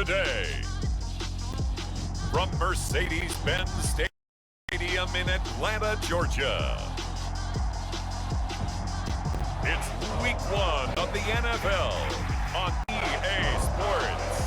today. From Mercedes-Benz Stadium in Atlanta, Georgia. It's Week 1 of the NFL on EA Sports.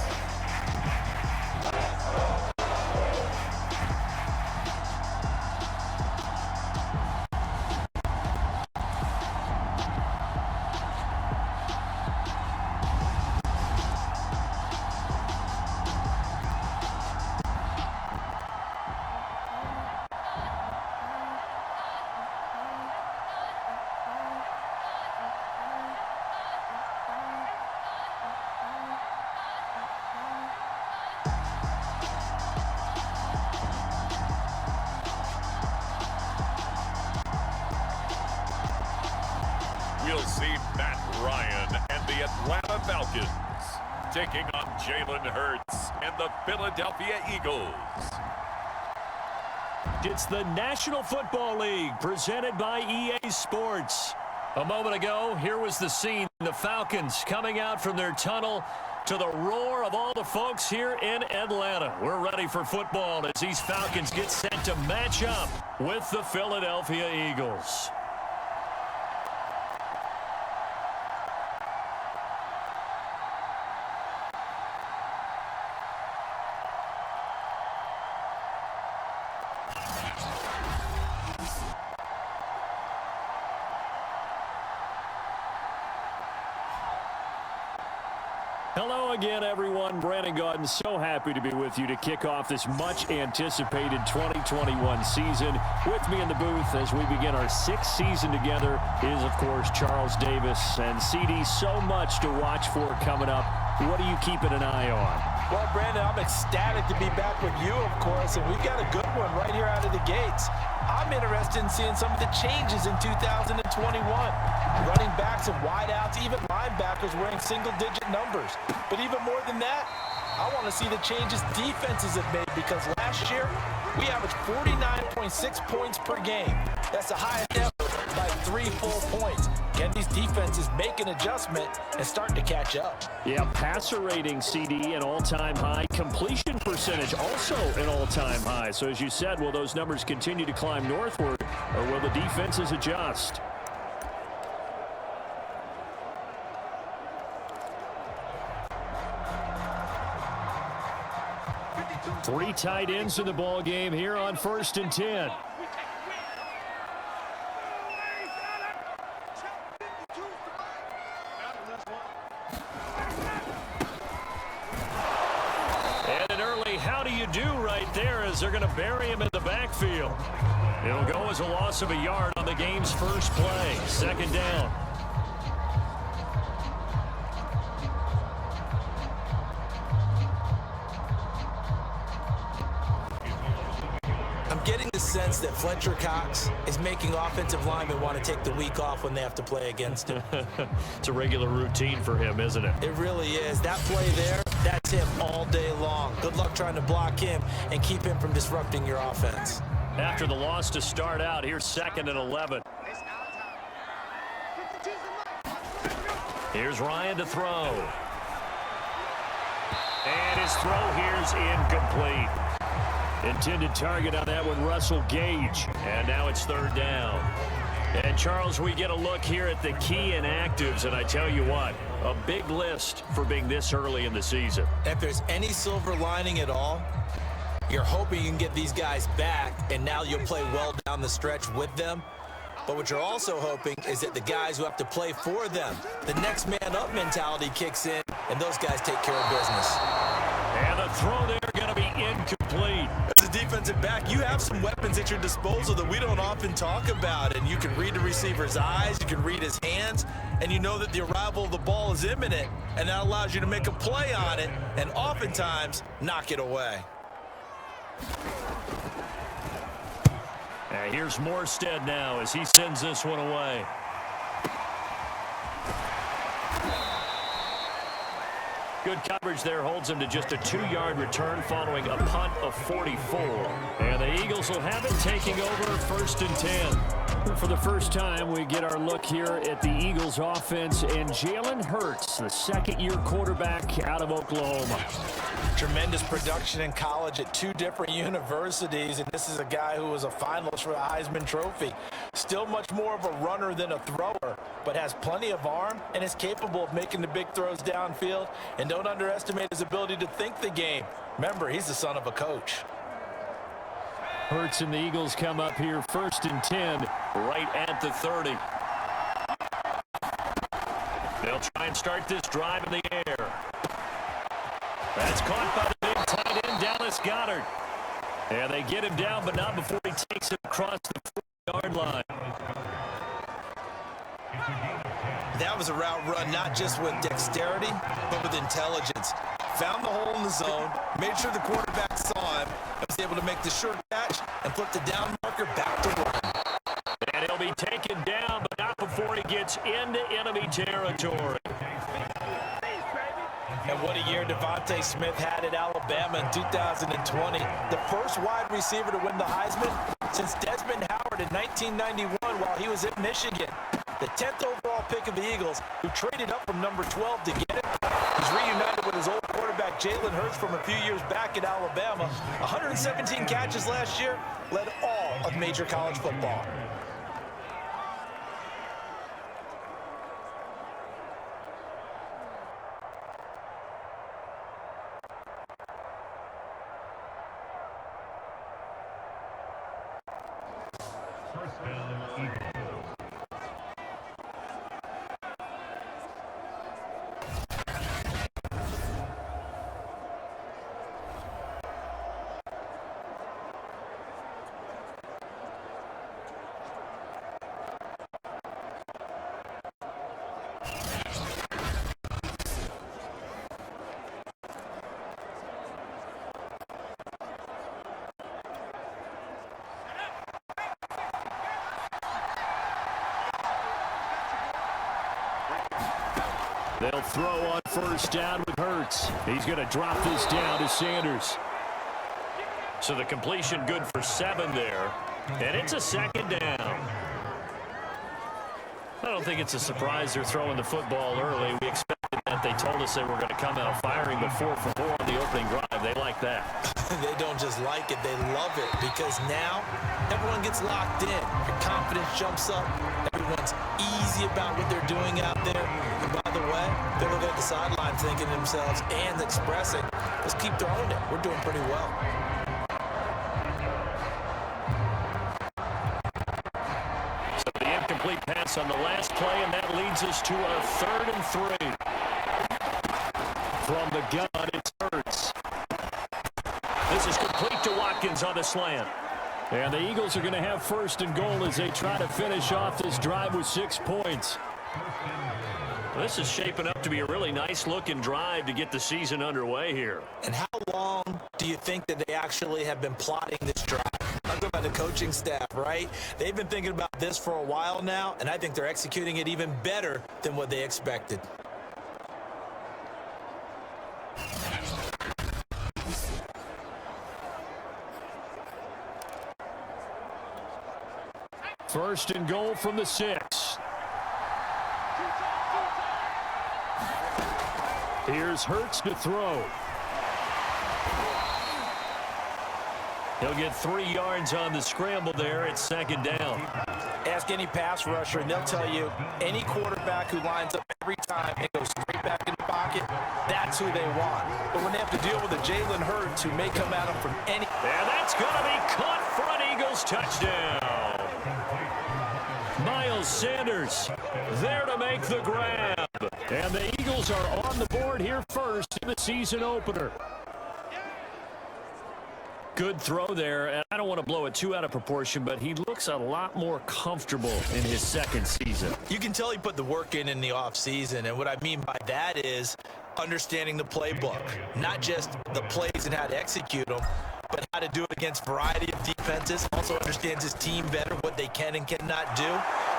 We'll see Matt Ryan and the Atlanta Falcons taking on Jalen Hurts and the Philadelphia Eagles. It's the National Football League presented by EA Sports. A moment ago, here was the scene. The Falcons coming out from their tunnel to the roar of all the folks here in Atlanta. We're ready for football as these Falcons get set to match up with the Philadelphia Eagles. Hello again, everyone. Brandon Gaudin, so happy to be with you to kick off this much-anticipated 2021 season. With me in the booth as we begin our sixth season together is, of course, Charles Davis. And, CD, so much to watch for coming up. What are you keeping an eye on? Well, Brandon, I'm ecstatic to be back with you, of course, and we've got a good one right here out of the gates. I'm interested in seeing some of the changes in 2021. Running backs and wideouts, even linebackers wearing single-digit numbers. But even more than that, I want to see the changes defenses have made because last year we averaged 49.6 points per game. That's the highest ever by 3 full points. Can these defenses make an adjustment and start to catch up? Yeah, passer rating, CD, an all-time high. Completion percentage also an all-time high. So as you said, will those numbers continue to climb northward, or will the defenses adjust? Three tight ends in the ball game here on 1st and 10. And an early how do you do right there as they're going to bury him in the backfield. It'll go as a loss of a yard on the game's first play. 2nd down. Getting the sense that Fletcher Cox is making offensive linemen want to take the week off when they have to play against him. It's a regular routine for him, isn't it? It really is. That play there, that's him all day long. Good luck trying to block him and keep him from disrupting your offense. After the loss to start out, here's 2nd and 11. Here's Ryan to throw. And his throw here's incomplete. Intended target on that one, Russell Gage. And now it's 3rd down. And, Charles, we get a look here at the key inactives, and I tell you what, a big list for being this early in the season. If there's any silver lining at all, you're hoping you can get these guys back, and now you'll play well down the stretch with them. But what you're also hoping is that the guys who have to play for them, the next man up mentality kicks in, and those guys take care of business. And the throw there going to be incomplete. As a defensive back, you have some weapons at your disposal that we don't often talk about, and you can read the receiver's eyes, you can read his hands, and you know that the arrival of the ball is imminent, and that allows you to make a play on it and oftentimes knock it away. And here's Morstead now as he sends this one away. Good coverage there holds him to just a 2-yard return following a punt of 44. And the Eagles will have it taking over 1st and 10. For the first time, we get our look here at the Eagles offense and Jalen Hurts, the second-year quarterback out of Oklahoma. Tremendous production in college at 2 different universities, and this is a guy who was a finalist for the Heisman Trophy. Still much more of a runner than a thrower, but has plenty of arm and is capable of making the big throws downfield. And don't underestimate his ability to think the game. Remember, he's the son of a coach. Hurts and the Eagles come up here 1st and 10, right at the 30. They'll try and start this drive in the air. That's caught by the big tight end, Dallas Goedert. And they get him down, but not before he takes it across the 40-yard line. That was a route run not just with dexterity, but with intelligence. Found the hole in the zone, made sure the quarterback saw him, and was able to make the short catch and flip the down marker back to run. And he'll be taken down, but not before he gets into enemy territory. And what a year Devontae Smith had at Alabama in 2020. The first wide receiver to win the Heisman since Desmond Howard in 1991 while he was at Michigan. The 10th overall pick of the Eagles, who traded up from number 12 to get it. He's reunited with his old quarterback Jalen Hurts from a few years back at Alabama. 117 catches last year, led all of major college football. They'll throw on 1st down with Hurts. He's going to drop this down to Sanders. So the completion good for 7 there. And it's a 2nd down. I don't think it's a surprise they're throwing the football early. We expected that. They told us they were going to come out firing before for 4 on the opening drive. They like that. They don't just like it, they love it, because now everyone gets locked in. Your confidence jumps up. Everyone's easy about what they're doing out there. And by the way, they look at the sideline thinking to themselves and expressing, let's keep throwing it. We're doing pretty well. So the incomplete pass on the last play, and that leads us to our 3rd and 3. From the gun, it's Hurts. This is complete to Watkins on the slant. And the Eagles are going to have 1st and goal as they try to finish off this drive with 6 points. Well, this is shaping up to be a really nice-looking drive to get the season underway here. And how long do you think that they actually have been plotting this drive? I'm talking about the coaching staff, right? They've been thinking about this for a while now, and I think they're executing it even better than what they expected. First and goal from the 6. Here's Hurts to throw. He'll get 3 yards on the scramble there. It's 2nd down. Ask any pass rusher, and they'll tell you any quarterback who lines up every time and goes straight back in the pocket, that's who they want. But when they have to deal with a Jalen Hurts who may come at them from any... And that's going to be caught for an Eagles touchdown. Miles Sanders there to make the grab. And the Eagles are on the board here first in the season opener. Good throw there, and I don't want to blow it too out of proportion, but he looks a lot more comfortable in his 2nd season. You can tell he put the work in the offseason, and what I mean by that is understanding the playbook. Not just the plays and how to execute them, but how to do it against a variety of defenses. Also understands his team better, what they can and cannot do.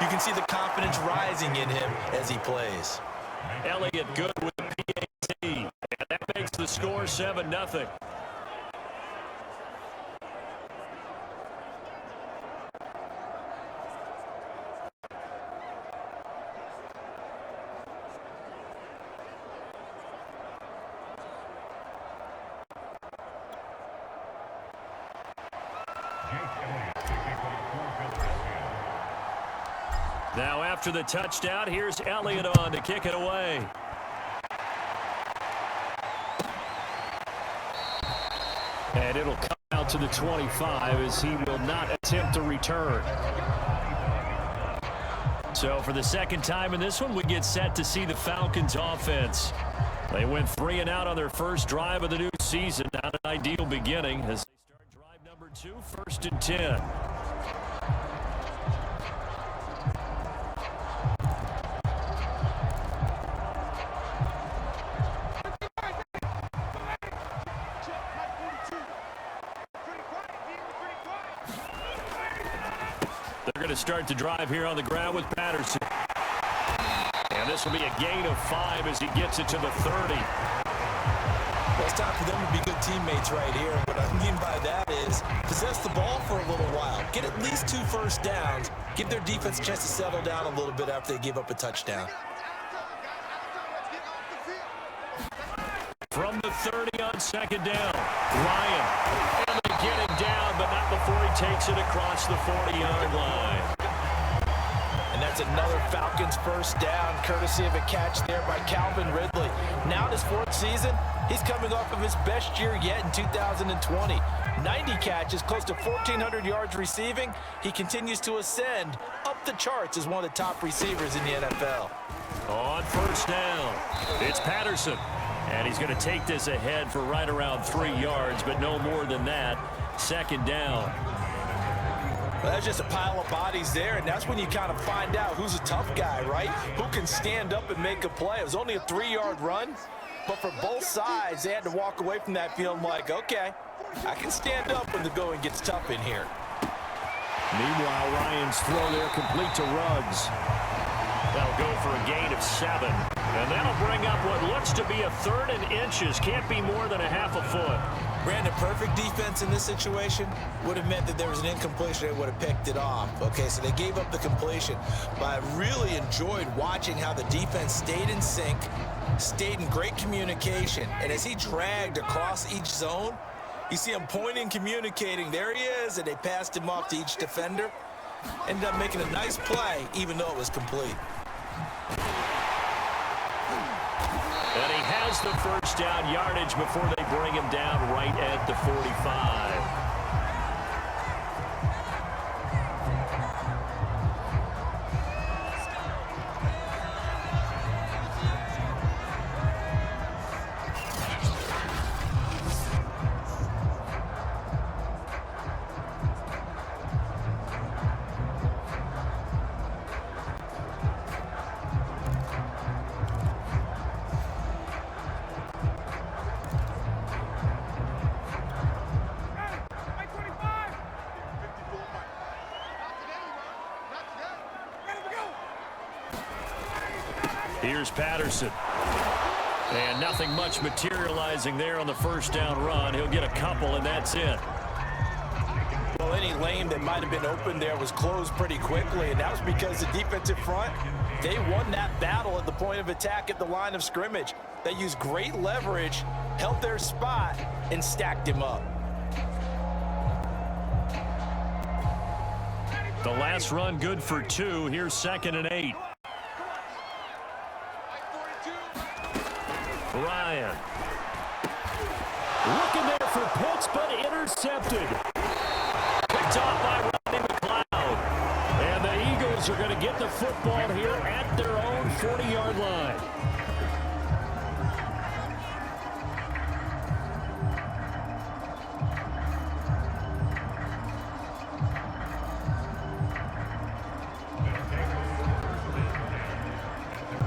You can see the confidence rising in him as he plays. Elliott good with the PAT, and that makes the score 7-0. Now after the touchdown, here's Elliott on to kick it away. And it'll come out to the 25 as he will not attempt to return. So for the second time in this one, we get set to see the Falcons offense. They went 3 and out on their first drive of the new season. Not an ideal beginning as they start drive number 2, 1st and 10. They're going to start the drive here on the ground with Patterson. And this will be a gain of 5 as he gets it to the 30. Well, it's time for them to be good teammates right here. What I mean by that is possess the ball for a little while. Get at least 2 first downs. Give their defense a chance to settle down a little bit after they give up a touchdown. From the 30 on 2nd down, Ryan. And they get him down, but not before he takes it across the 40-yard line. And that's another Falcons first down, courtesy of a catch there by Calvin Ridley. Now in his 4th season, he's coming off of his best year yet in 2020. 90 catches, close to 1,400 yards receiving. He continues to ascend up the charts as one of the top receivers in the NFL. On 1st down, it's Patterson. And he's going to take this ahead for right around 3 yards, but no more than that. 2nd down. Well, that's just a pile of bodies there, and that's when you kind of find out who's a tough guy, right? Who can stand up and make a play. It was only a 3-yard run, but for both sides, they had to walk away from that feeling like, okay, I can stand up when the going gets tough in here. Meanwhile, Ryan's throw there complete to Ruggs. That'll go for a gain of 7. And that'll bring up what looks to be a 3rd and inches. Can't be more than a half a foot. Brandon, perfect defense in this situation would have meant that there was an incompletion. They would have picked it off. Okay, so they gave up the completion. But I really enjoyed watching how the defense stayed in sync, stayed in great communication. And as he dragged across each zone, you see him pointing, communicating. There he is, and they passed him off to each defender. Ended up making a nice play, even though it was complete. And he has the first down yardage before they bring him down right at the 45. Here's Patterson. And nothing much materializing there on the first down run. He'll get a couple, and that's it. Well, any lane that might have been open there was closed pretty quickly, and that was because the defensive front, they won that battle at the point of attack at the line of scrimmage. They used great leverage, held their spot, and stacked him up. The last run good for 2. Here's 2nd and 8. Ryan. Looking there for Pitts, but intercepted. Picked off by Rodney McLeod. And the Eagles are going to get the football here at their own 40-yard line.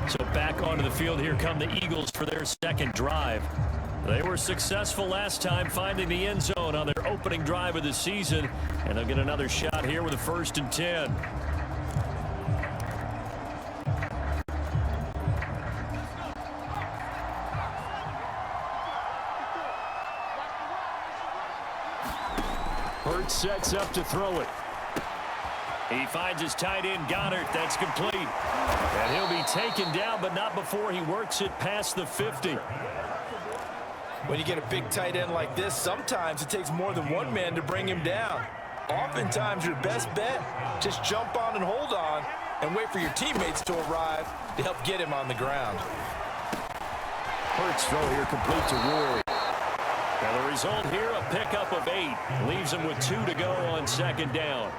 So back onto the field, here come the Eagles for their second drive. They were successful last time finding the end zone on their opening drive of the season, and they'll get another shot here with a 1st and 10. Hurts sets up to throw it. He finds his tight end, Goddard. That's complete. And he'll be taken down, but not before he works it past the 50. When you get a big tight end like this, sometimes it takes more than one man to bring him down. Oftentimes, your best bet, just jump on and hold on and wait for your teammates to arrive to help get him on the ground. Hurts throw here complete to Ward. And the result here, a pickup of 8. Leaves him with 2 to go on second down.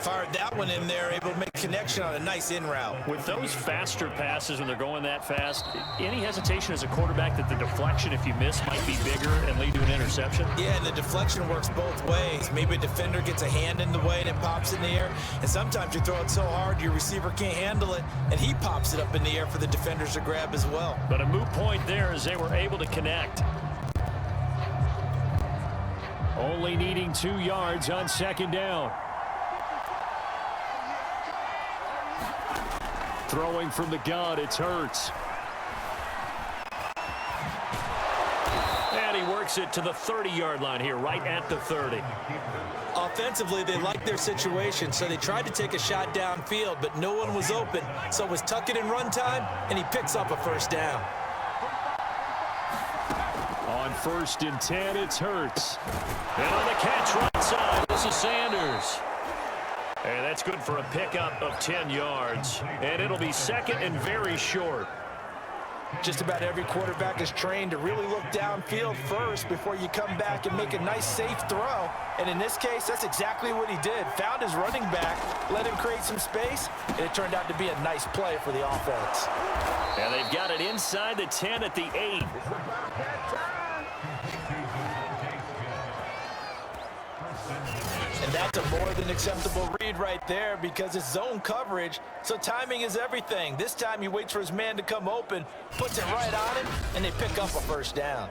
Fired that one in there, able to make a connection on a nice in route. With those faster passes when they're going that fast, any hesitation as a quarterback that the deflection, if you miss, might be bigger and lead to an interception? Yeah, and the deflection works both ways. Maybe a defender gets a hand in the way and it pops in the air. And sometimes you throw it so hard your receiver can't handle it, and he pops it up in the air for the defenders to grab as well. But a moot point there as they were able to connect. Only needing 2 yards on second down. Throwing from the gun, it's Hurts. And he works it to the 30-yard line here, right at the 30. Offensively, they liked their situation, so they tried to take a shot downfield, but no one was open. So it was tuck it and run time, and he picks up a first down. On 1st and 10, it's Hurts. And on the catch right side, this is Sanders. And that's good for a pickup of 10 yards. And it'll be second and very short. Just about every quarterback is trained to really look downfield first before you come back and make a nice, safe throw. And in this case, that's exactly what he did. Found his running back, let him create some space, and it turned out to be a nice play for the offense. And they've got it inside the 10 at the 8. And that's a more than acceptable read right there because it's zone coverage, so timing is everything. This time he waits for his man to come open, puts it right on him, and they pick up a first down.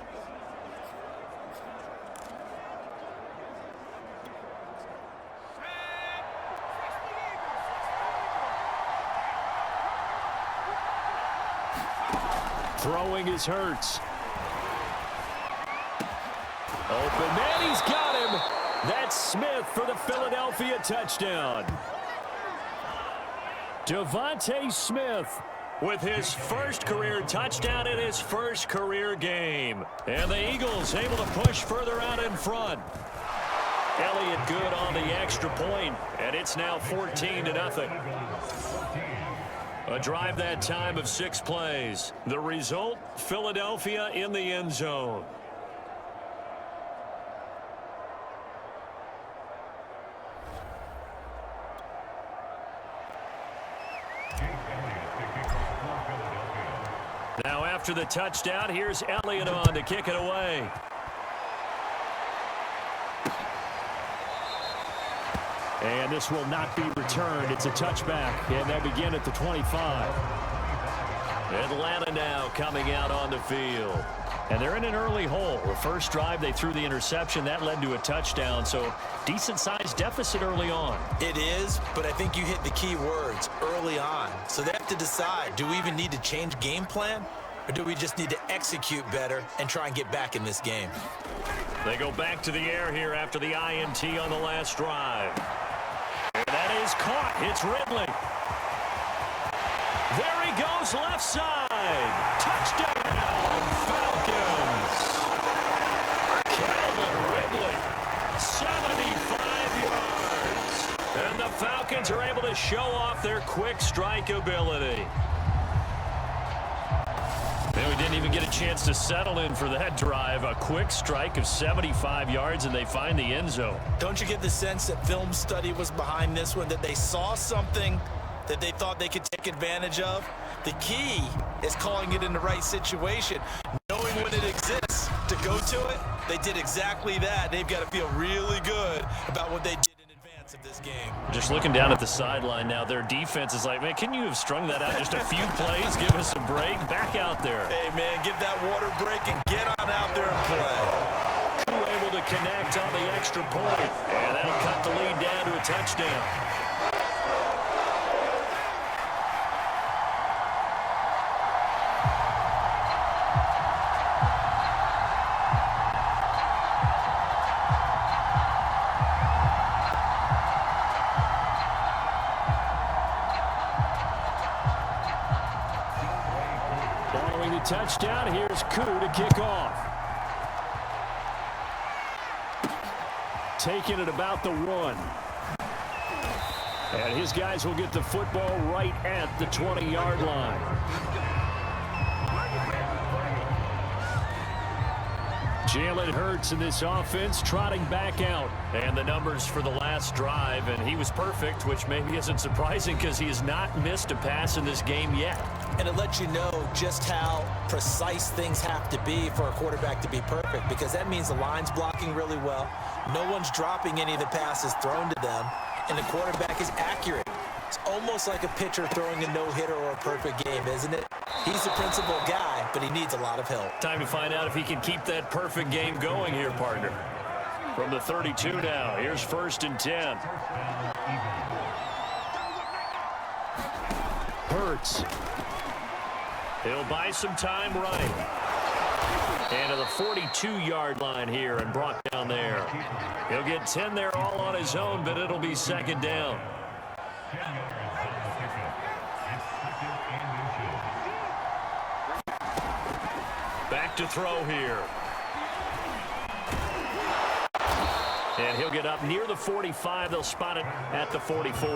Throwing is Hurts. Open man, he's got him. That's Smith for the Philadelphia touchdown. Devontae Smith with his first career touchdown in his first career game. And the Eagles able to push further out in front. Elliott good on the extra point, and it's now 14-0. A drive that time of 6 plays. The result, Philadelphia in the end zone. Now after the touchdown, here's Elliott on to kick it away. And this will not be returned. It's a touchback, and they begin at the 25. Atlanta now coming out on the field. And they're in an early hole. The first drive, they threw the interception. That led to a touchdown, so decent-sized deficit early on. It is, but I think you hit the key words, early on. So they have to decide, do we even need to change game plan, or do we just need to execute better and try and get back in this game? They go back to the air here after the INT on the last drive. And that is caught. It's Ridley. There he goes, left side. Touchdown, Falcons. Calvin Ridley, 75 yards. And the Falcons are able to show off their quick strike ability. And we didn't even get a chance to settle in for that drive. A quick strike of 75 yards, and they find the end zone. Don't you get the sense that film study was behind this one, that they saw something that they thought they could take advantage of? The key is calling it in the right situation, knowing when it exists to go to it. They did exactly that. They've got to feel really good about what they did in advance of this game. Just looking down at the sideline now, their defense is like, man, can you have strung that out just a few plays? Give us a break. Back out there. Hey, man, give that water break and get on out there and play. Able to connect on the extra point, and that'll cut the lead down to a touchdown. Following the touchdown, here's Koo to kick off. Taking it about the 1. And his guys will get the football right at the 20-yard line. Jalen Hurts in this offense trotting back out. And the numbers for the last drive, and he was perfect, which maybe isn't surprising because he has not missed a pass in this game yet. And it lets you know just how precise things have to be for a quarterback to be perfect, because that means the line's blocking really well. No one's dropping any of the passes thrown to them, and the quarterback is accurate. It's almost like a pitcher throwing a no-hitter or a perfect game, isn't it? He's the principal guy, but he needs a lot of help. Time to find out if he can keep that perfect game going here, partner. From the 32 now, here's 1st and 10. Hurts. He'll buy some time running. And to the 42-yard line here and brought down there. He'll get 10 there all on his own, but it'll be 2nd down. Back to throw here. And he'll get up near the 45. They'll spot it at the 44.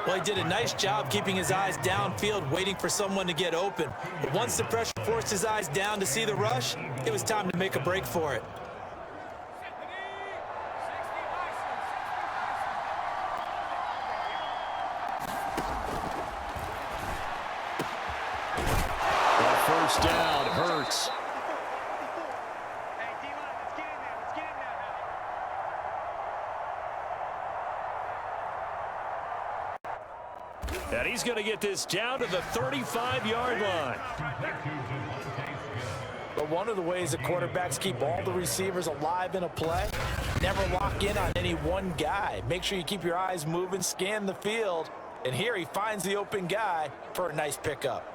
Well, he did a nice job keeping his eyes downfield, waiting for someone to get open. But once the pressure forced his eyes down to see the rush, it was time to make a break for it. First down, Hurts. And he's going to get this down to the 35-yard line. But one of the ways that quarterbacks keep all the receivers alive in a play, never lock in on any one guy. Make sure you keep your eyes moving, scan the field, and here he finds the open guy for a nice pickup.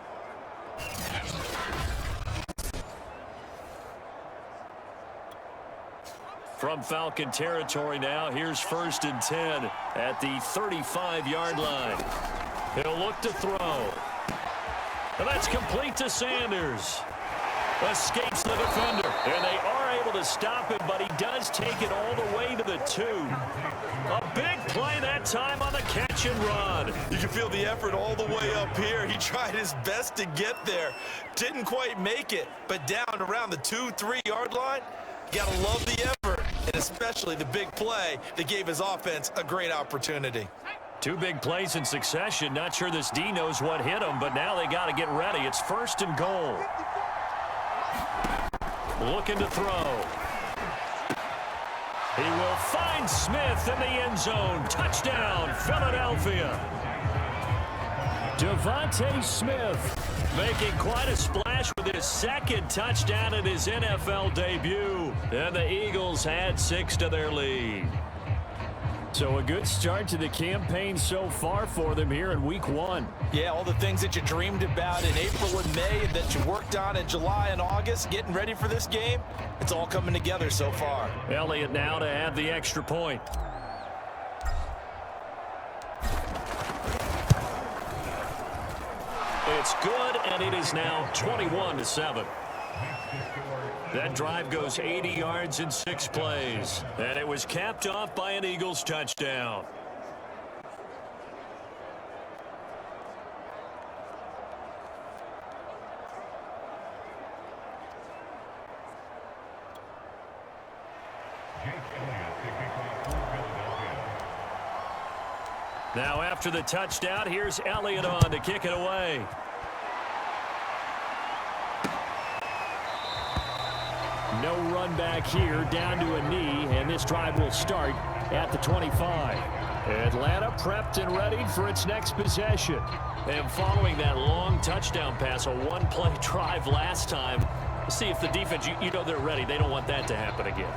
From Falcon territory now, here's 1st and 10 at the 35-yard line. He'll look to throw. And that's complete to Sanders. Escapes the defender. And they are able to stop him, but he does take it all the way to the 2. A big play that time on the catch and run. You can feel the effort all the way up here. He tried his best to get there. Didn't quite make it, but down around the 2-3 yard line, you gotta love the effort, and especially the big play that gave his offense a great opportunity. 2 big plays in succession. Not sure this D knows what hit him, but now they got to get ready. It's 1st and goal. Looking to throw. He will find Smith in the end zone. Touchdown, Philadelphia. Devontae Smith making quite a splash with his 2nd touchdown in his NFL debut. And the Eagles add 6 to their lead. So a good start to the campaign so far for them here in week 1. Yeah, all the things that you dreamed about in April and May and that you worked on in July and August, getting ready for this game, it's all coming together so far. Elliott now to add the extra point. It's good, and it is now 21-7. That drive goes 80 yards in 6 plays, and it was capped off by an Eagles touchdown. Now after the touchdown, here's Elliott on to kick it away. No run back here, down to a knee, and this drive will start at the 25. Atlanta prepped and ready for its next possession. And following that long touchdown pass, a one-play drive last time, see if the defense, you know they're ready. They don't want that to happen again.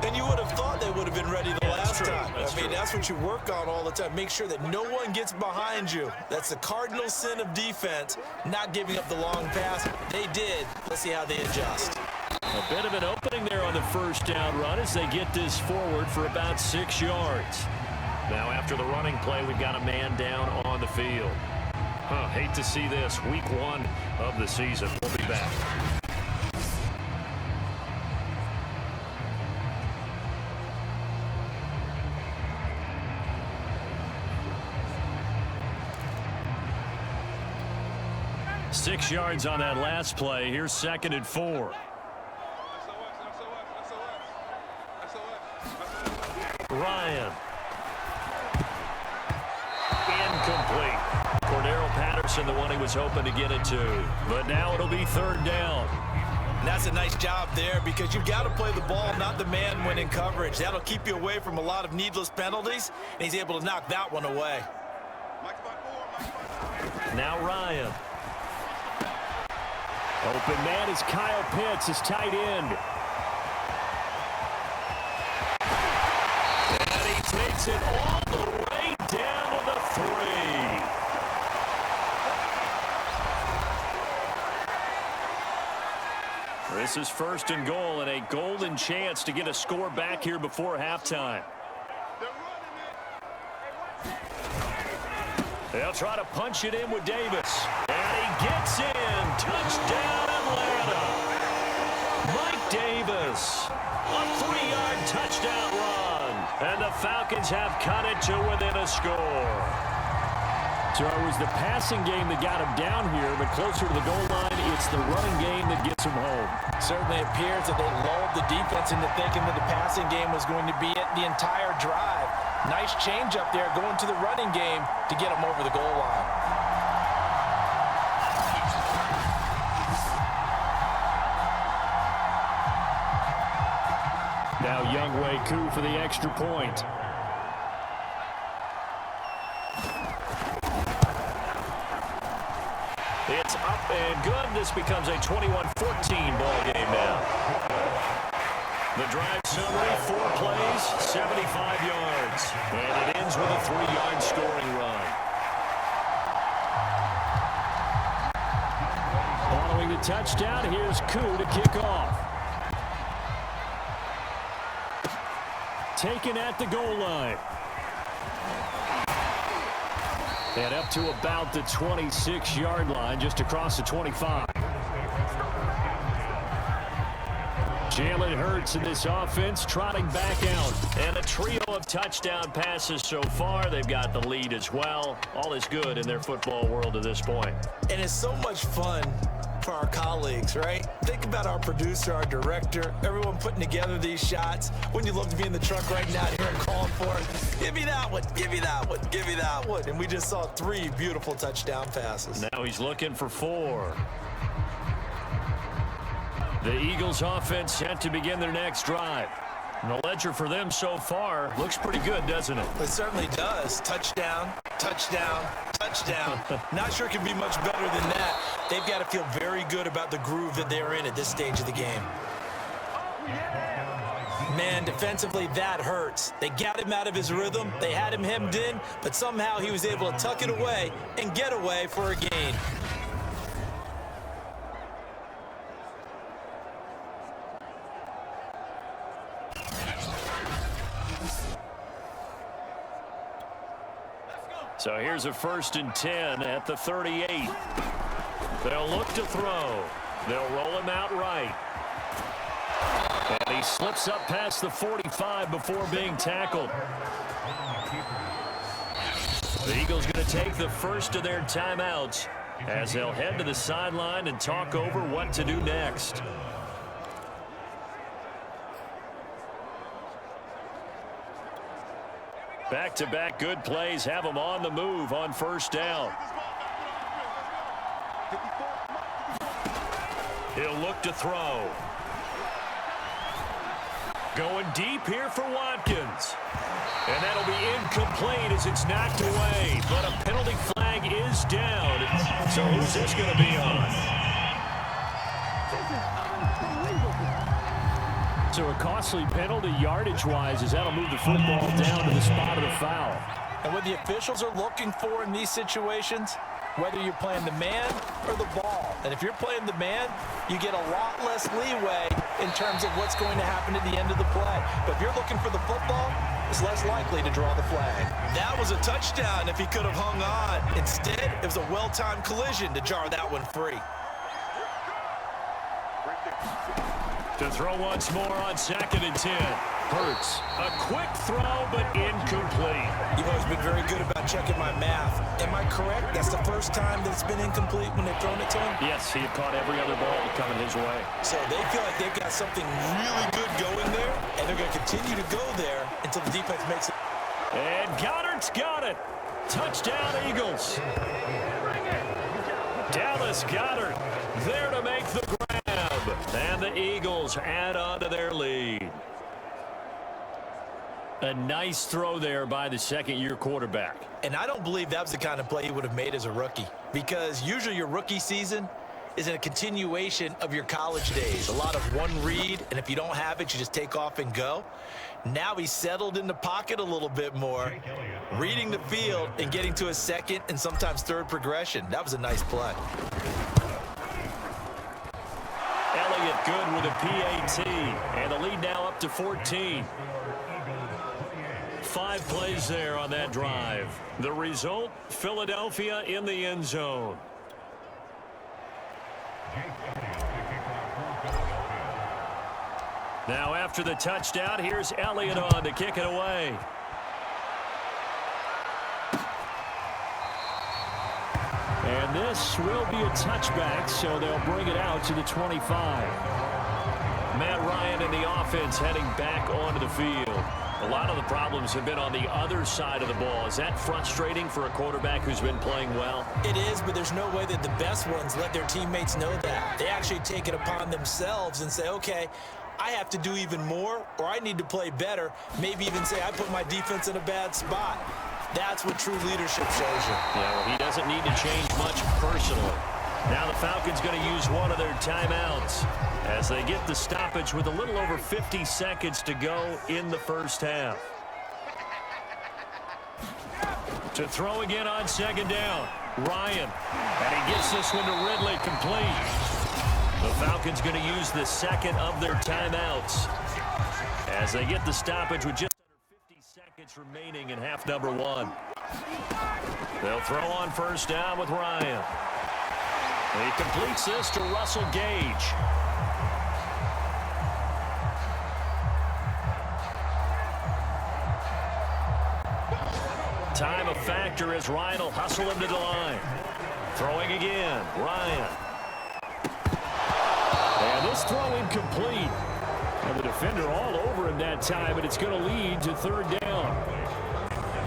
And you would have thought they would have been ready the last time. I mean, that's what you work on all the time. Make sure that no one gets behind you. That's the cardinal sin of defense, not giving up the long pass. They did. Let's see how they adjust. A bit of an opening there on the first down run as they get this forward for about 6 yards. Now after the running play, we've got a man down on the field. Hate to see this. Week 1 of the season. We'll be back. 6 yards on that last play. Here's 2nd and 4. Ryan. Incomplete. Cordero Patterson, the one he was hoping to get it to. But now it'll be 3rd down. And that's a nice job there because you've got to play the ball, not the man when in coverage. That'll keep you away from a lot of needless penalties, and he's able to knock that one away. Now Ryan. Open man is Kyle Pitts, his tight end. And he takes it all the way down to the 3. This is 1st and goal and a golden chance to get a score back here before halftime. They'll try to punch it in with Davis. And he gets in. Touchdown, Atlanta. Mike Davis. A 3-yard touchdown run. And the Falcons have cut it to within a score. So it was the passing game that got him down here, but closer to the goal line, it's the running game that gets him home. Certainly appears that they lulled the defense into thinking that the passing game was going to be it the entire drive. Nice change up there going to the running game to get him over the goal line. Now Younghoe Koo for the extra point. It's up and good. This becomes a 21-14 ball game now. The drive summary, 4 plays, 75 yards. And it ends with a 3-yard scoring run. Following the touchdown, here's Koo to kick off. Taken at the goal line. And up to about the 26-yard line, just across the 25. Jalen Hurts in this offense trotting back out. And a trio of touchdown passes so far. They've got the lead as well. All is good in their football world at this point. And it's so much fun for our colleagues, right? Think about our producer, our director, everyone putting together these shots. Wouldn't you love to be in the truck right now here and calling for it? Give me that one, give me that one, give me that one. And we just saw 3 beautiful touchdown passes. Now he's looking for 4. The Eagles offense set to begin their next drive. And the ledger for them so far looks pretty good, doesn't it? It certainly does. Touchdown, touchdown, touchdown. Not sure it can be much better than that. They've got to feel very good about the groove that they're in at this stage of the game. Man, defensively, that hurts. They got him out of his rhythm. They had him hemmed in, but somehow he was able to tuck it away and get away for a gain. So here's a 1st and 10 at the 38. They'll look to throw. They'll roll him out right. And he slips up past the 45 before being tackled. The Eagles going to take the first of their timeouts as they'll head to the sideline and talk over what to do next. Back-to-back good plays have them on the move on 1st down. He'll look to throw. Going deep here for Watkins. And that'll be incomplete as it's knocked away. But a penalty flag is down. So who's this going to be on? So a costly penalty yardage-wise as that'll move the football down to the spot of the foul. And what the officials are looking for in these situations, whether you're playing the man or the ball. And if you're playing the man, you get a lot less leeway in terms of what's going to happen at the end of the play. But if you're looking for the football, it's less likely to draw the flag. That was a touchdown if he could have hung on. Instead, it was a well-timed collision to jar that one free. To throw once more on 2nd and 10. Hurts. A quick throw, but incomplete. You've always been very good about checking my math. Am I correct? That's the first time that it's been incomplete when they've thrown it to him? Yes, he had caught every other ball coming his way. So they feel like they've got something really good going there, and they're going to continue to go there until the defense makes it. And Goddard's got it. Touchdown, Eagles. Dallas Goedert there to make the grab. And the Eagles add on to their lead. A nice throw there by the second-year quarterback. And I don't believe that was the kind of play he would have made as a rookie, because usually your rookie season is a continuation of your college days. A lot of one read, and if you don't have it, you just take off and go. Now he's settled in the pocket a little bit more, reading the field and getting to a second and sometimes third progression. That was a nice play. Elliott good with a PAT, and the lead now up to 14. 5 plays there on that drive. The result, Philadelphia in the end zone. Now after the touchdown, here's Elliott on to kick it away. And this will be a touchback, so they'll bring it out to the 25. Matt Ryan and the offense heading back onto the field. A lot of the problems have been on the other side of the ball. Is that frustrating for a quarterback who's been playing well? It is, but there's no way that the best ones let their teammates know that. They actually take it upon themselves and say, okay, I have to do even more, or I need to play better. Maybe even say I put my defense in a bad spot. That's what true leadership shows you. Yeah, well, he doesn't need to change much personally. Now the Falcons going to use one of their timeouts as they get the stoppage with a little over 50 seconds to go in the first half. To throw again on 2nd down, Ryan. And he gets this one to Ridley complete. The Falcons going to use the second of their timeouts as they get the stoppage with just under 50 seconds remaining in half number 1. They'll throw on 1st down with Ryan. He completes this to Russell Gage. Time a factor as Ryan will hustle him to the line. Throwing again, Ryan. And this throw incomplete. And the defender all over him that time, and it's going to lead to 3rd down.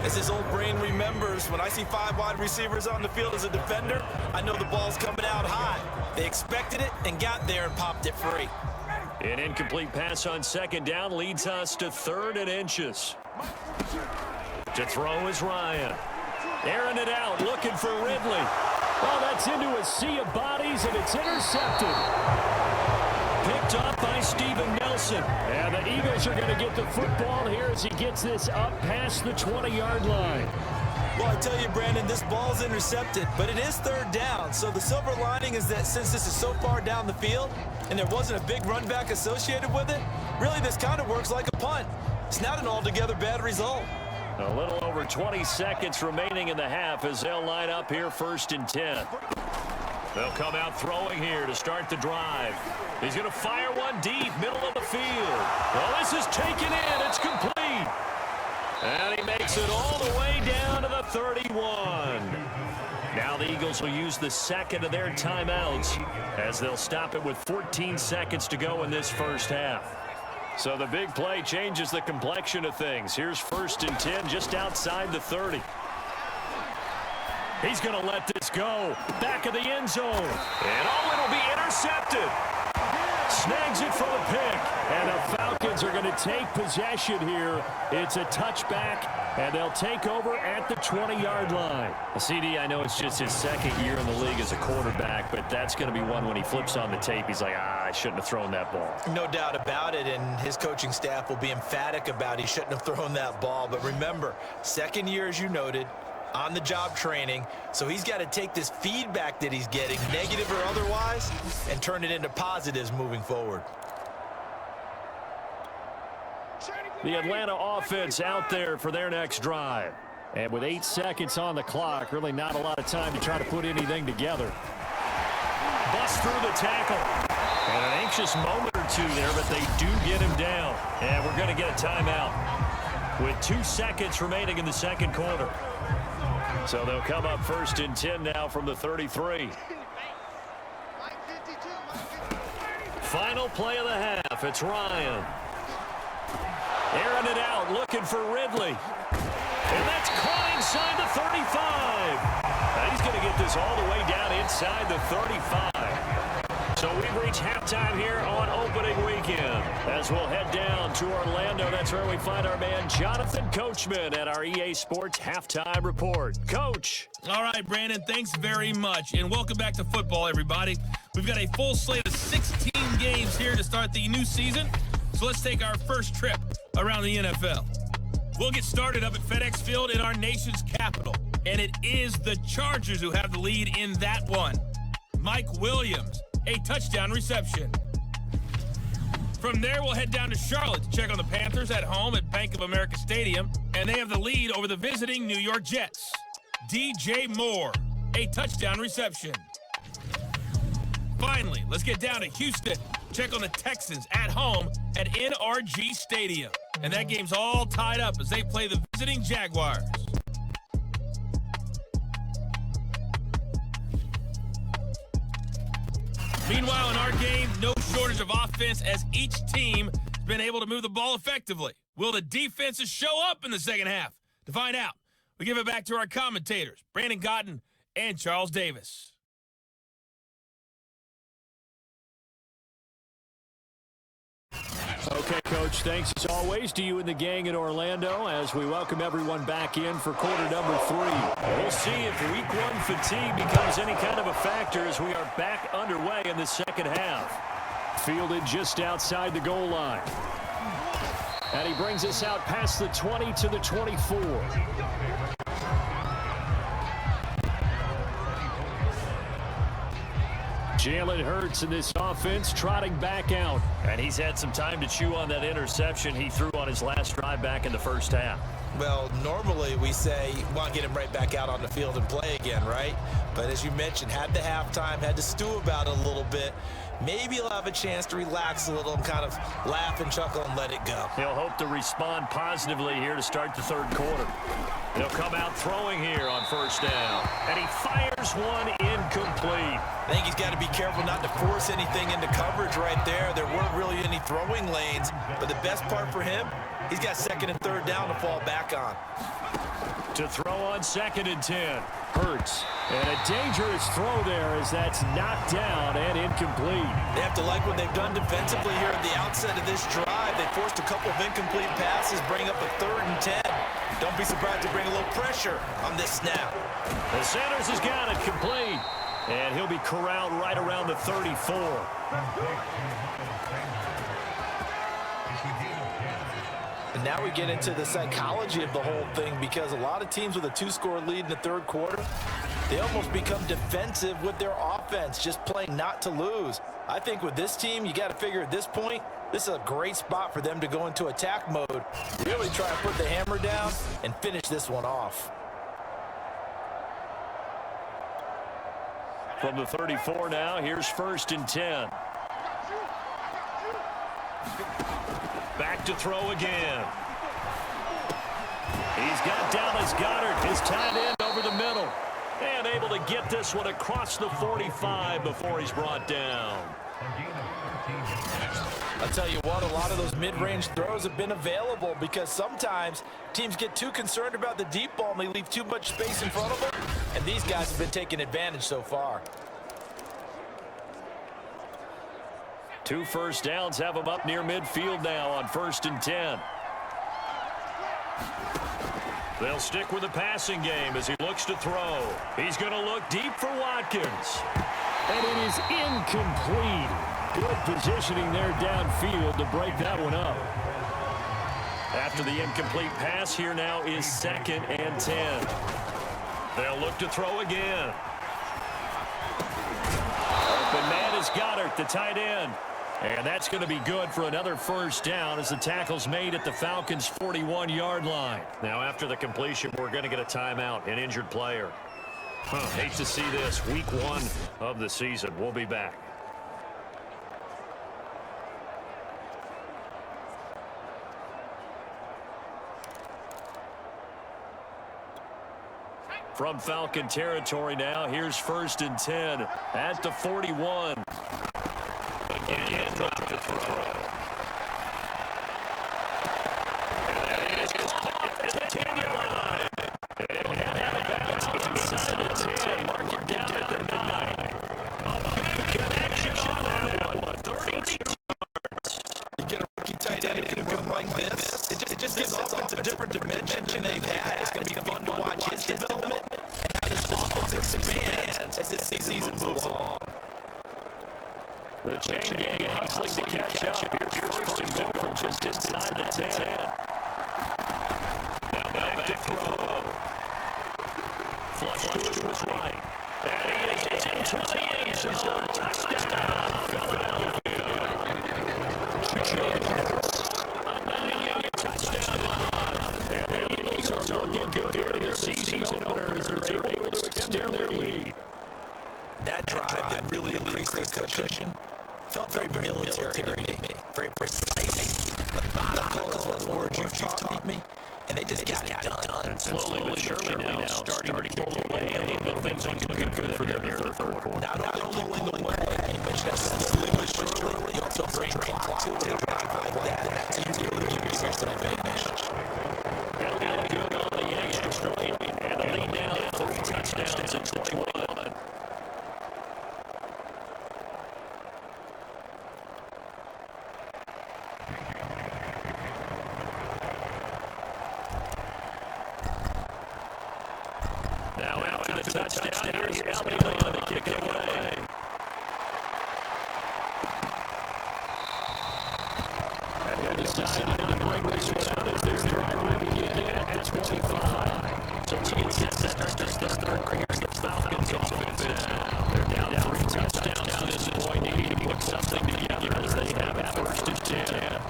As his old brain remembers, when I see 5 wide receivers on the field as a defender, I know the ball's coming out high. They expected it and got there and popped it free. An incomplete pass on 2nd down leads us to 3rd and inches. To throw is Ryan. Airing it out, looking for Ridley. Oh, that's into a sea of bodies, and it's intercepted. Picked up by Steven Nelson. And the Eagles are going to get the football here as he gets this up past the 20-yard line. Well, I tell you, Brandon, this ball's intercepted, but it is 3rd down. So the silver lining is that since this is so far down the field and there wasn't a big run back associated with it, really this kind of works like a punt. It's not an altogether bad result. A little over 20 seconds remaining in the half as they'll line up here 1st and 10. They'll come out throwing here to start the drive. He's going to fire one deep, middle of the field. Well, this is taken in. It's complete. And he makes it all the way down to the 31. Now the Eagles will use the second of their timeouts as they'll stop it with 14 seconds to go in this first half. So the big play changes the complexion of things. Here's 1st and 10 just outside the 30. He's going to let this go. Back of the end zone. And oh, it'll be intercepted. Snags it for the pick. And the Falcons are going to take possession here. It's a touchback, and they'll take over at the 20-yard line. CD, I know it's just his 2nd year in the league as a quarterback, but that's going to be one when he flips on the tape. He's like, I shouldn't have thrown that ball. No doubt about it, and his coaching staff will be emphatic about he shouldn't have thrown that ball. But remember, 2nd year, as you noted, on-the-job training, so he's got to take this feedback that he's getting, negative or otherwise, and turn it into positives moving forward. The Atlanta offense out there for their next drive. And with 8 seconds on the clock, really not a lot of time to try to put anything together. Bust through the tackle. And an anxious moment or two there, but they do get him down. And we're going to get a timeout with 2 seconds remaining in the second quarter. So they'll come up 1st and 10 now from the 33. Final play of the half. It's Ryan. Airing it out, looking for Ridley. And that's caught inside the 35. Now he's going to get this all the way down inside the 35. So we've reached halftime here on opening weekend. As we'll head down to Orlando, that's where we find our man Jonathan Coachman at our EA Sports Halftime Report. Coach. All right, Brandon, thanks very much. And welcome back to football, everybody. We've got a full slate of 16 games here to start the new season. So let's take our first trip around the NFL. We'll get started up at FedEx Field in our nation's capital. And it is the Chargers who have the lead in that one. Mike Williams, a touchdown reception. From there, we'll head down to Charlotte to check on the Panthers at home at Bank of America Stadium. And they have the lead over the visiting New York Jets. DJ Moore, a touchdown reception. Finally, let's get down to Houston. Check on the Texans at home at NRG Stadium. And that game's all tied up as they play the visiting Jaguars. Meanwhile, in our game, no shortage of offense as each team has been able to move the ball effectively. Will the defenses show up in the second half? To find out, we give it back to our commentators, Brandon Cotton and Charles Davis. Okay, Coach, thanks as always to you and the gang in Orlando as we welcome everyone back in for quarter number 3. We'll see if week 1 fatigue becomes any kind of a factor as we are back underway in the second half. Fielded just outside the goal line. And he brings us out past the 20 to the 24. Jalen Hurts in this offense trotting back out. And he's had some time to chew on that interception he threw on his last drive back in the first half. Well, normally we say, want to get him right back out on the field and play again, right? But as you mentioned, had the halftime, had to stew about it a little bit. Maybe he'll have a chance to relax a little and kind of laugh and chuckle and let it go. He'll hope to respond positively here to start the third quarter. He'll come out throwing here on first down. And he fires one incomplete. I think he's got to be careful not to force anything into coverage right there. There weren't really any throwing lanes. But the best part for him, he's got second and third down to fall back on. To throw on 2nd and 10. Hurts. And a dangerous throw there as that's knocked down and incomplete. They have to like what they've done defensively here at the outset of this drive. They forced a couple of incomplete passes, bring up a 3rd and 10. Don't be surprised to bring a little pressure on this snap. The Sanders has got it complete. And he'll be corralled right around the 34. And now we get into the psychology of the whole thing because a lot of teams with a 2-score lead in the third quarter, they almost become defensive with their offense, just playing not to lose. I think with this team, you got to figure at this point, this is a great spot for them to go into attack mode, really try to put the hammer down and finish this one off. From the 34 now, here's 1st and 10. Back to throw again. He's got Dallas Goedert, his tight end over the middle. And able to get this one across the 45 before he's brought down. I'll tell you what, a lot of those mid-range throws have been available because sometimes teams get too concerned about the deep ball and they leave too much space in front of them. And these guys have been taking advantage so far. 2 first downs have him up near midfield now on 1st and 10. They'll stick with the passing game as he looks to throw. He's going to look deep for Watkins. And it is incomplete. Good positioning there downfield to break that one up. After the incomplete pass, here now is 2nd and 10. They'll look to throw again. Open man is Goddard, the tight end. And that's going to be good for another first down as the tackle's made at the Falcons' 41-yard line. Now, after the completion, we're going to get a timeout, an injured player. Hate to see this. Week 1 of the season. We'll be back. From Falcon territory now, here's 1st and 10 at the 41. Again, drop to throw. And that is caught at the 10-yard line. And out of bounds inside the 10. Mark it down at the 9. A big connection on that one. 32 yards. You get a rookie tight end who can run like this. It just gives offense a different dimension they've had. It's going to be fun to watch his development and how this offense expands as this season moves along. The chain gang hustling to catch up. Here's 1st and 2 from just inside the 10. Now back to throw. Flush to his right. And he is into the end zone. Touchdown, Philadelphia. A 9-yard touchdown. And the Eagles are looking good here this season openers as they're able to extend their lead. That drive that really increased their cushion felt very military to me. Very precise. Methodical is what words you've taught me. And they just got it done. And slowly but surely now starting to pull away. But things aren't looking good for them here in the 3rd quarter. Not only pulling away, but slowly but surely, you also bring clock to a drive like that. And you really give yourself an advantage. That'll be good on the extra point. And the lead now 3 touchdowns and 21. Now after the touchdown, here's Albion to kick it away. And decided to break this one out as they're driving again at 25. So it's just the 3rd quarter. The Falcons offense they're down 3 touchdowns to this point. They need to put something together as they have at 1st and 10.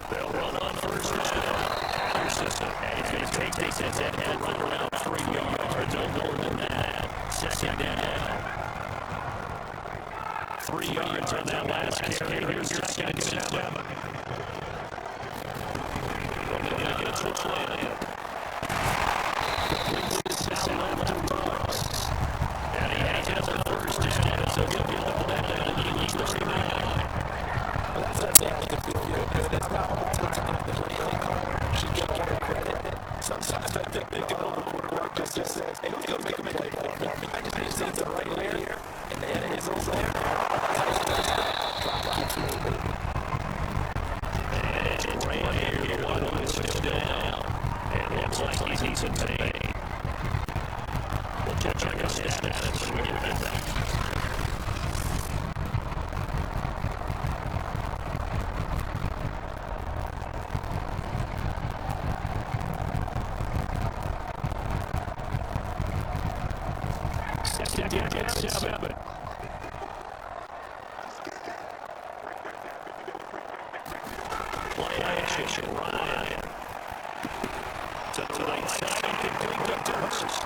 They'll run on 1st down. Anderson, and he's going to take this and head for around 3 yards. No more than that. 2nd down. 3 yards on that last carry. Here's 2nd and 7. Running against the play. Completes this out to Brooks. And he has it on 1st down. So he'll get the ball down to the 39. That's it. It's not all the time. The play caller should get all the credit. Sometimes I think they can hold the quarterback just to say, hey, go make a play for me. I just need to see the right here. And then it is all there. Clock keeps moving. And it's right here. The one will switch down. And it looks like he's in pain. We'll check his status when we get back. Seven. Play action, Ryan. To the right side, complete to Hurst.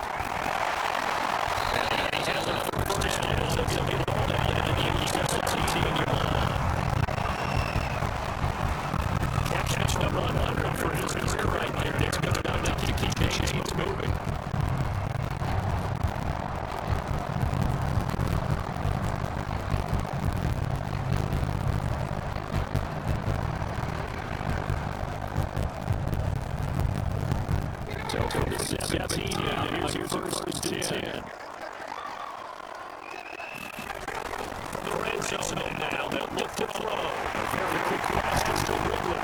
And he has a 1st down. So he'll get the ball down into the East. That's a 18-yard line. Catch number 100 for his right there. They're going down to keep the chains moving. 17 now. Here's your first and 10. The red zone now. They'll look to throw. A very quick pass to Ridley.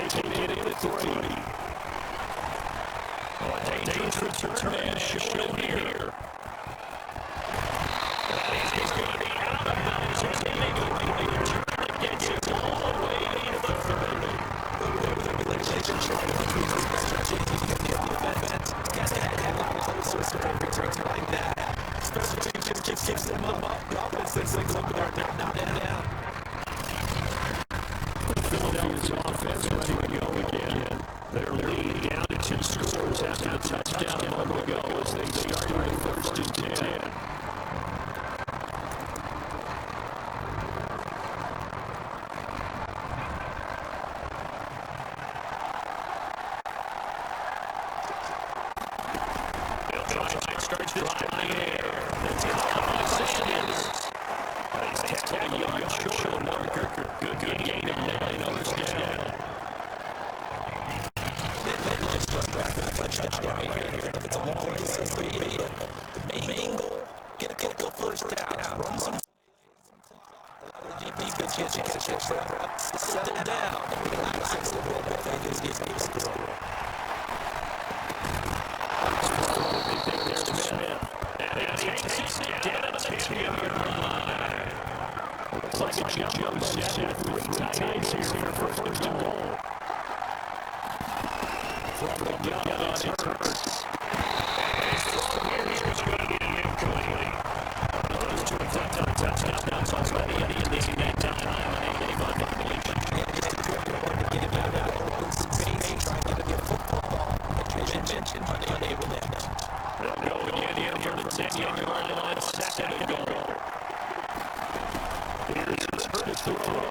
Taking it in at 3. Dangerous return shown here. He's going to be out of bounds. He's going to make a great return. Gets it all the way to the 30. The relationship between those strategies and the offense has to have a closer return like that. Special teams just keeps them up. The offense looks like they're not in down. Philadelphia's offense ready to go again. They're leading down to 2 scores after the touchdown a moment ago as they start with first and 10. Starts this in the air. It's caught by Sanders. He's tackling a yard short of marker. Good gain of 9 yards down. Touchdown here. It's a long distance lead. The main goal, get a first down. Run some. Defense gets a chance. Settle down. Relax a little bit. They just get a score. There's Smith. And he takes it down at the 10-yard line. Looks like a jumbo set with 3 tight ends here for first and goal. From the gun, it's Hurts. Here's going to be incomplete. Those 2 touchdowns already in the end time. They find the completion. To get it out of space, trying to get a football. Mentioned, unable to. They'll go again here from the 10-yard line on 2nd and goal. Here's Hurts to throw.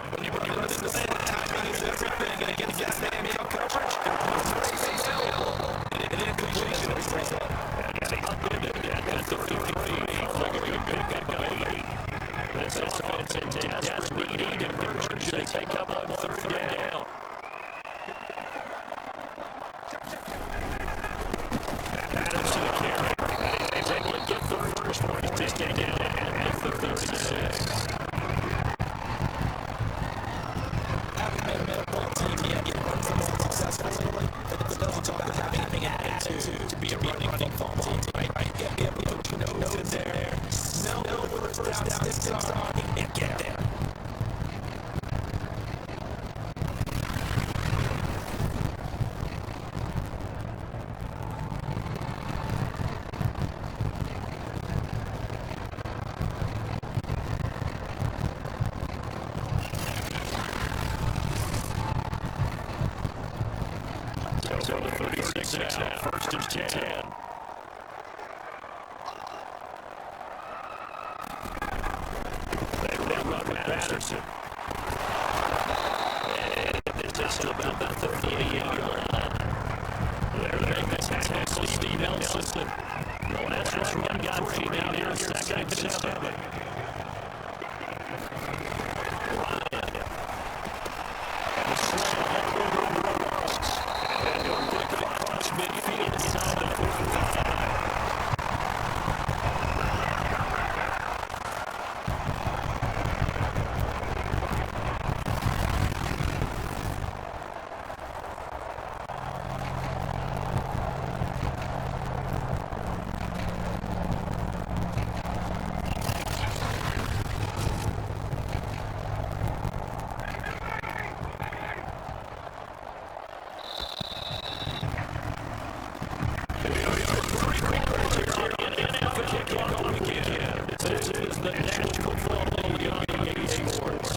When you run into that timing This offense in desperate need of conversion to take up on third down. Adams to the carry. He's able to get the first one. He's taken down at the 36. To be a running football team, right? Yeah, put your nose in there. Smell the first down, sticks on, and get there. So the 36 now, first and 10. They run with Patterson. And this is about the 38-yard line. They're making a tackle, Steve Nelson. The last run got 3 down here, second and 7. Midfield inside the 45. This is the National Football League on EA Sports.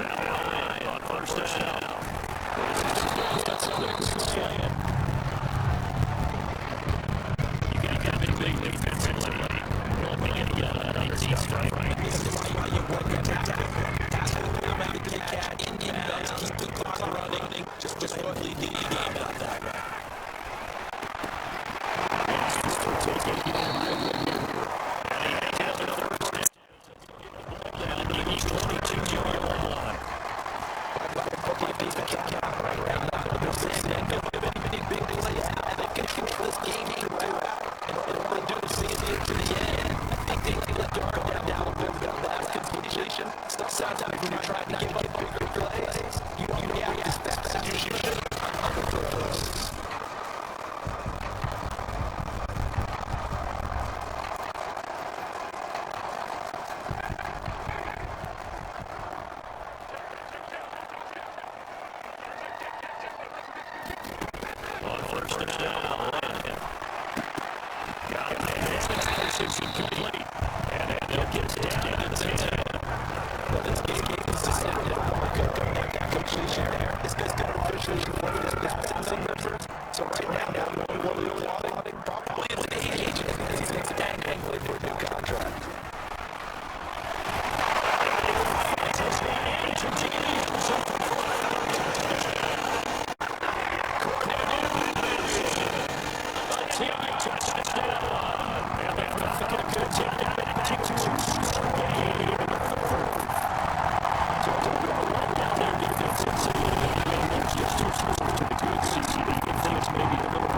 Now on first down. That's a quick slant. Maybe a little more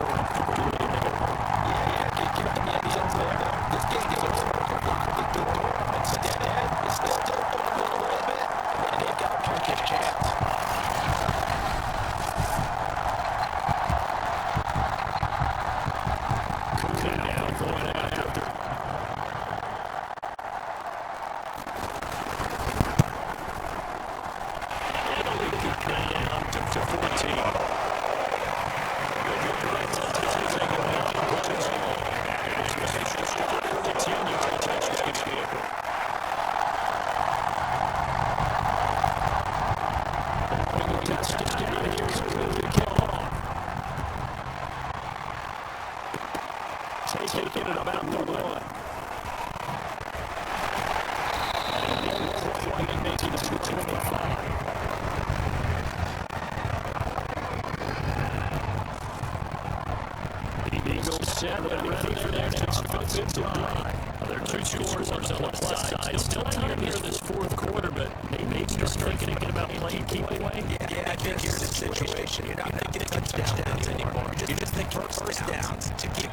ready for their next offensive drive. There are two scores on the left side. Still time here this fourth quarter, but maybe you're thinking about playing keep away. Yeah, I think here's the situation. You're not thinking touchdowns anymore. You're just thinking first downs to keep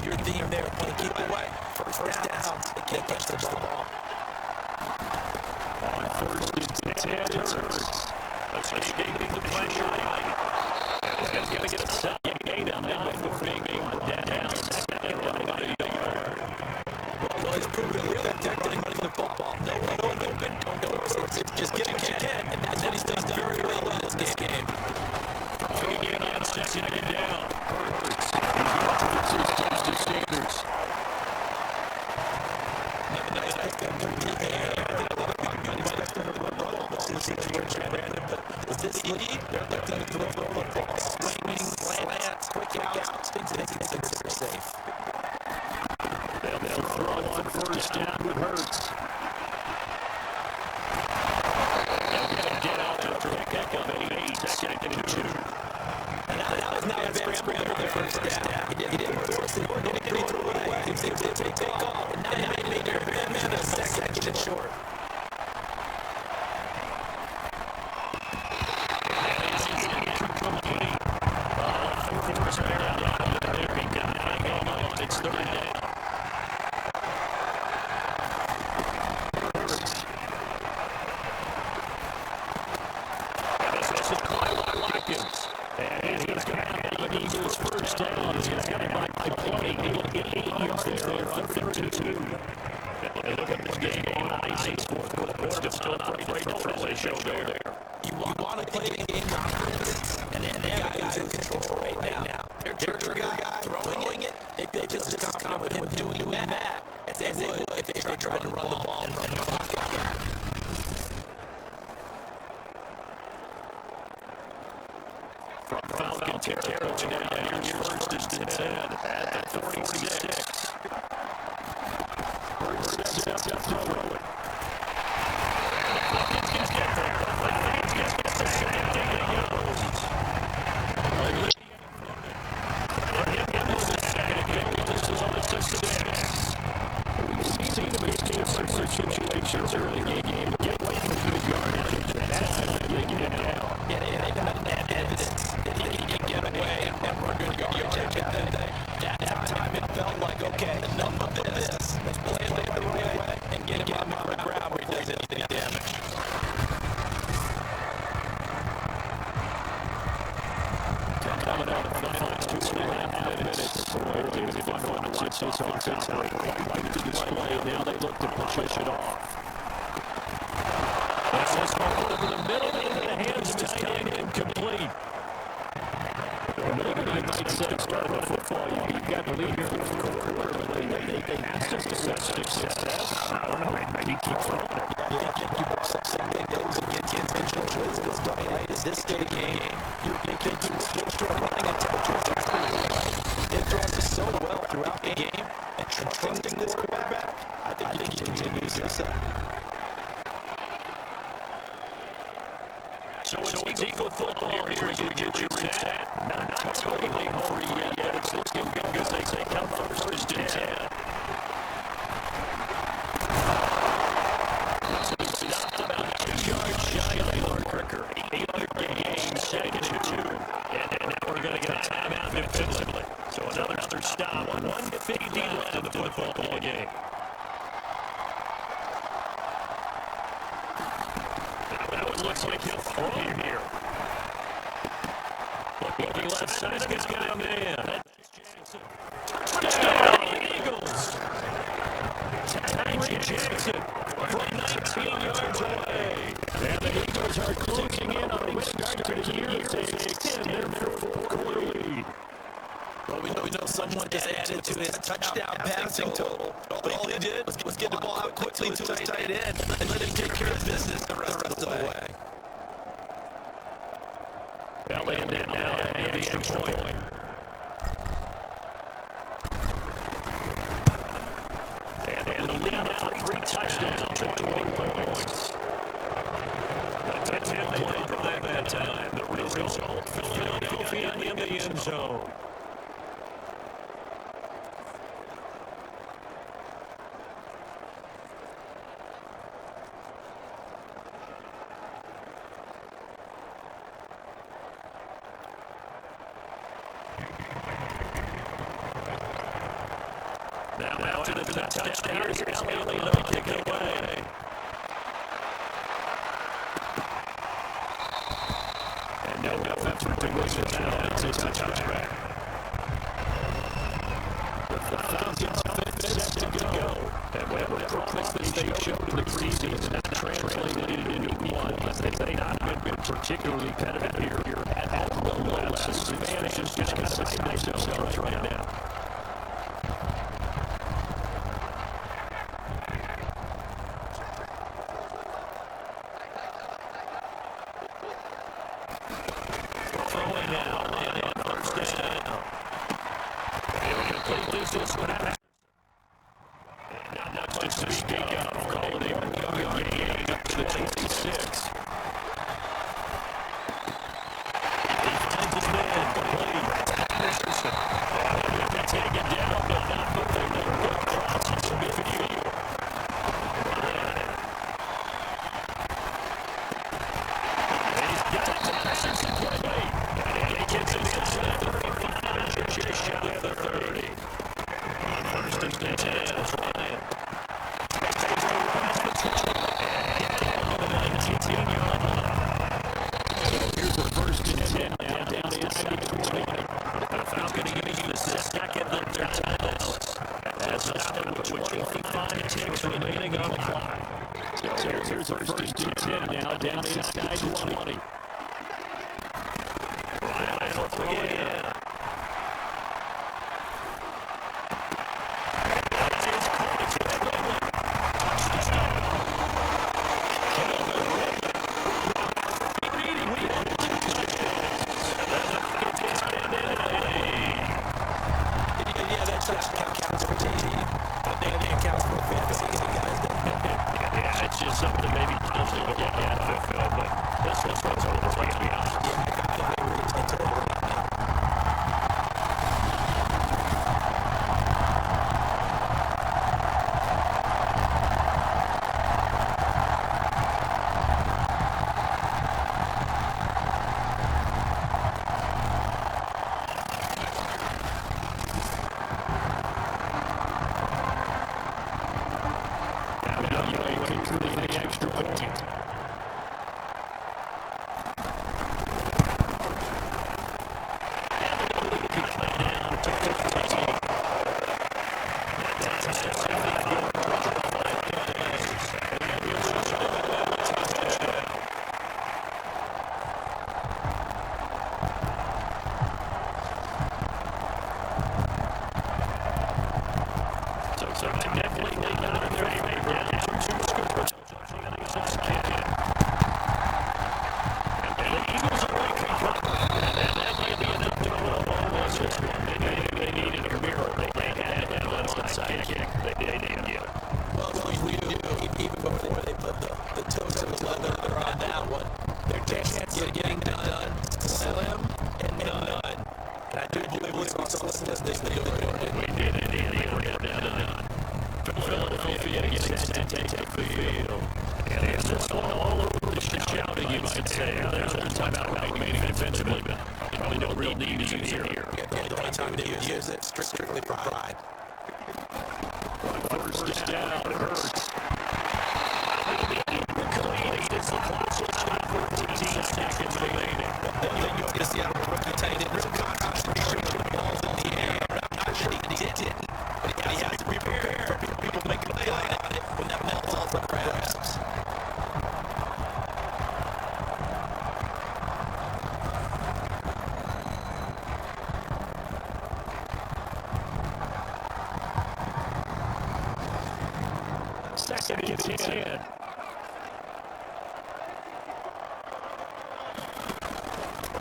your theme there. Keep away. First downs. They can't catch the ball. On first and 10, Hurts. Escaping the pressure. He's going to get a second gain on that before being down. Second and about a yard. Well, it's proven really protecting the football. No one open. Don't just get a kick in. And then he's done very well in this game. Again on second and down. Hurts. He's close to Sanders. Is this lead? They're looking to throw the ball. Swinging, slants, quick outs. Things are safe. They'll throw on first down with Hurts. They'll get out after a kick of 8, second and 2. And now it's scrambled their first down. He didn't force it. He didn't throw it away. He take off. And now they made their man a second and short. It's third down. This is Pickens. And he's going to have the Eagles first down. He's going to have by play. He'll get 8 yards there on 32. Look at this game on ice. Fourth quarter. Still not afraid to throw a show there. You want to play the game on offense, and then they have guys in control right now. Their trigger guy throwing it, they just as confident with him doing that as they would if they tried to run the ball and run the pocket. From Falcon territory, here's first and 10 at the 46. Hurts steps up to throw it. Falcons can get there. Falcons can get there. This is only 6. We've seen him escape certain situations early in the game. Get away from good yardage. That's how they get down. Yeah, they've had evidence that he can get away and run good yardage. That time it felt like, okay, enough of this. Let's play it the right way and get him on the ground where he does anything damage. Coming out of the final 2.5 minutes. It was fun to watch this offense quite to display. Now they look to push it off. That's this ball over the middle into the hands of his tight end, complete. Maybe I might say start of football. You've got to lead your fourth quarter. They have such success. I don't know. Maybe keep throwing it. You watch something goes against intentional choices, right? Is this state game? You can start running and touches. They've thrown this so well throughout the game, and trusting this quarterback, I think he continues to So it's equal football here. You get your reset. Not totally free yet. It's looking good as they come first and 10. So he stopped about 2 yards shy of the marker. 800 games, second and 2. And now we're going to get a timeout defensively. So another stop. 1:50 left in the football game. Looks like he'll throw here. Looking left side, he's got a man. Touchdown, Eagles. Tyree Jackson from 19 yards away. And the Eagles are closing in on a start to the year as they extend their fourth quarter lead. Well, we know someone just added to his touchdown passing total. But all he did was get the ball out quickly to his tight end and let him take care of business the rest of the way. They'll end it now at the extra point. And the lead now 3 touchdowns to 20 points. A 10-point drive that time. The result, Philadelphia in the end zone. touchdown. Here's Elliott to kick it away. And no effort to win it now. It's a touchback. The Falcons offense set to go. And whatever promise they showed in the preseason has translated into one. They've not been particularly competitive here at home, no less. The advantage is just kind of beside themselves right now. Throwing now, and first down. They'll complete this one out. Not much to speak of. Call it a 1-yard gain up to the 26. He finds his man, complete. He'll be taken down, but not before they go across into midfield. He's got it to Parsons and play. And he gets it inside the 35, just shy of the 30. First and 10, that's Ryan. Here's the first and 10 now down inside the 20. The Falcons using the second of their timeouts. That's about 25 ticks remaining on the clock. So here's the first and 10 now down inside the 20. Ryan will throw it in. It's just something that maybe doesn't look at the NFL, but this one's over, let's be honest. Second and 10.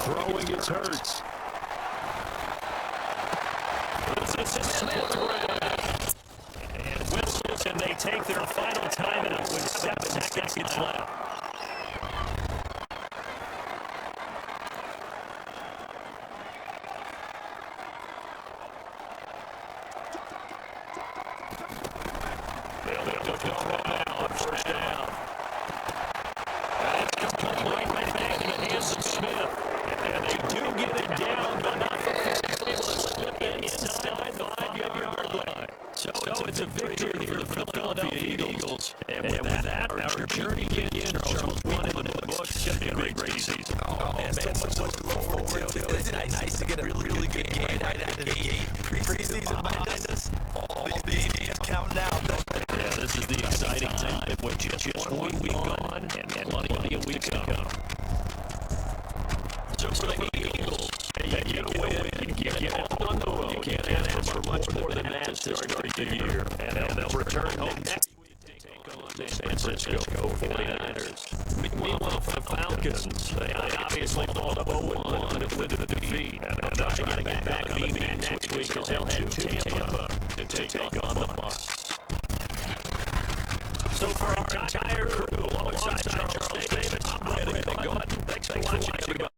Throwing is Hurts. And whistles, and they take their final timeout with 7 seconds left. First down. It's complete right back in the hands of Smith. And they do get it down, but not for able to slip it inside the 5-yard line. So it's it's a victory for the Philadelphia Eagles. And with that, our journey begins. Charles, one in the books. It's going to be a great season. Oh, man, so much to look forward to. Isn't it nice to get a really good game right out of the gate? Preseason behind us. All these games counting out. Yeah, this is the exciting time with just 1 week gone and plenty of weeks to come. So for the Eagles, they get a win, you get on the road. You can't ask for much more than that to start the year. And they'll return home next week to take on the San Francisco 49ers. Meanwhile, for the Falcons, they obviously fall to 0-1 with a defeat. And they'll try to get back on the beat next week as they'll head to Tampa to take on the Bucs. So for our entire crew, alongside Charles Davis, I'm ready to go. Thanks for watching, everybody.